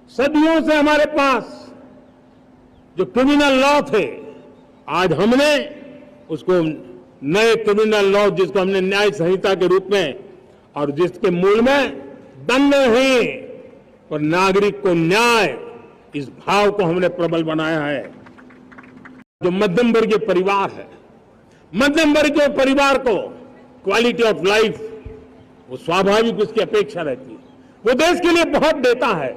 सदियों से हमारे पास जो क्रिमिनल लॉ थे, आज हमने उसको नए क्रिमिनल लॉ, जिसको हमने न्याय संहिता के रूप में, और जिसके मूल में दंड नहीं पर नागरिक को न्याय, इस भाव को हमने प्रबल बनाया है। जो मध्यम वर्गीय परिवार है, मध्यम वर्गीय परिवार को क्वालिटी ऑफ लाइफ, वो स्वाभाविक उसकी अपेक्षा रहती है। वो देश के लिए बहुत देता है,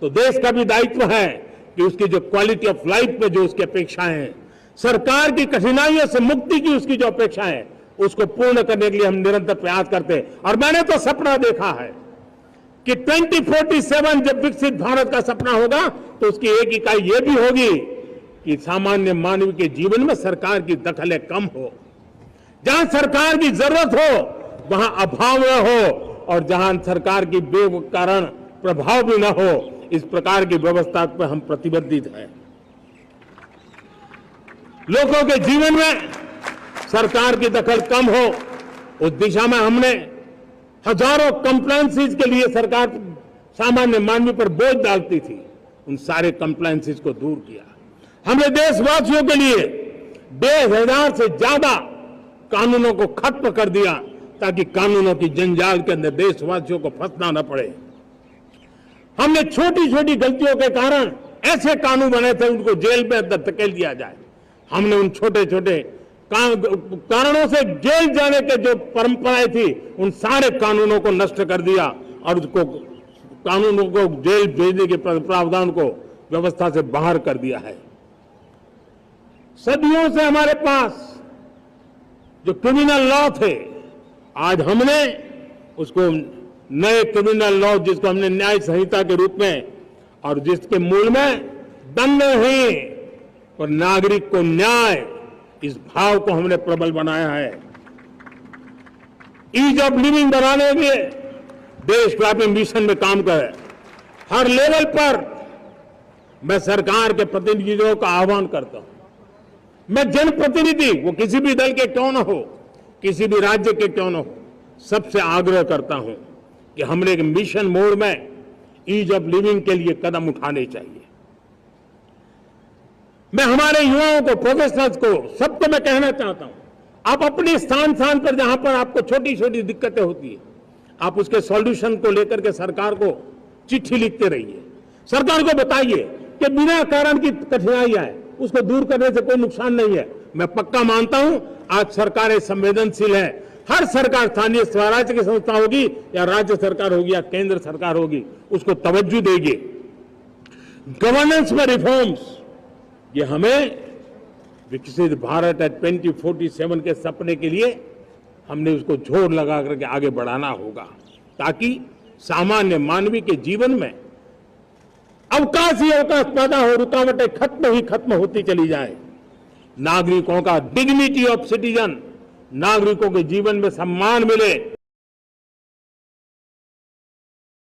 तो देश का भी दायित्व है कि उसकी जो क्वालिटी ऑफ लाइफ में जो उसकी अपेक्षाएं हैं, सरकार की कठिनाइयों से मुक्ति की उसकी जो अपेक्षाएं हैं, उसको पूर्ण करने के लिए हम निरंतर प्रयास करते हैं। और मैंने तो सपना देखा है कि 2047 जब विकसित भारत का सपना होगा, तो उसकी एक इकाई ये भी होगी कि सामान्य मानव के जीवन में सरकार की दखलें कम हो, जहां सरकार की जरूरत हो वहां अभाव न हो, और जहां सरकार की बेकारण प्रभाव भी न हो, इस प्रकार की व्यवस्था पर हम प्रतिबद्ध हैं। लोगों के जीवन में सरकार की दखल कम हो, उस दिशा में हमने हजारों कंप्लायंसेस के लिए सरकार सामान्य मानव पर बोझ डालती थी, उन सारे कंप्लायंसेस को दूर किया। हमने देशवासियों के लिए 10,000 से ज्यादा कानूनों को खत्म कर दिया, ताकि कानूनों की जंजाल के अंदर देशवासियों को फंसना न पड़े। हमने छोटी छोटी गलतियों के कारण ऐसे कानून बने थे, उनको जेल में अंदर धकेल दिया जाए। हमने उन छोटे छोटे कारणों से जेल जाने के जो परंपराएं थी, उन सारे कानूनों को नष्ट कर दिया और उसको कानूनों को जेल भेजने के प्रावधान को व्यवस्था से बाहर कर दिया है। सदियों से हमारे पास जो क्रिमिनल लॉ थे, आज हमने उसको नए क्रिमिनल लॉ, जिसको हमने न्याय संहिता के रूप में, और जिसके मूल में दंड नहीं पर नागरिक को न्याय, इस भाव को हमने प्रबल बनाया है। ईज ऑफ लिविंग बनाने के लिए देशव्यापी मिशन में काम करे। हर लेवल पर मैं सरकार के प्रतिनिधियों का आह्वान करता हूं। मैं जनप्रतिनिधि, वो किसी भी दल के क्यों न हो, किसी भी राज्य के क्यों न हो, सबसे आग्रह करता हूं कि हमने एक मिशन मोड में ईज ऑफ लिविंग के लिए कदम उठाने चाहिए। मैं हमारे युवाओं को, प्रोफेशनल्स को, सबको मैं कहना चाहता हूं, आप अपने स्थान स्थान पर जहां पर आपको छोटी छोटी दिक्कतें होती है, आप उसके सॉल्यूशन को लेकर के सरकार को चिट्ठी लिखते रहिए। सरकार को बताइए कि बिना कारण की कठिनाइयां है, उसको दूर करने से कोई नुकसान नहीं है। मैं पक्का मानता हूं आज सरकारें संवेदनशील है। हर सरकार, स्थानीय स्वराज्य की संस्था होगी या राज्य सरकार होगी या केंद्र सरकार होगी, उसको तवज्जो देगी। गवर्नेंस में रिफॉर्म्स, ये हमें विकसित भारत 2047 के सपने के लिए हमने उसको जोर लगा करके आगे बढ़ाना होगा, ताकि सामान्य मानवीय के जीवन में अवकाश ही अवकाश पैदा हो, रुकावटें खत्म होती चली जाए। नागरिकों का डिग्निटी ऑफ सिटीजन, नागरिकों के जीवन में सम्मान मिले,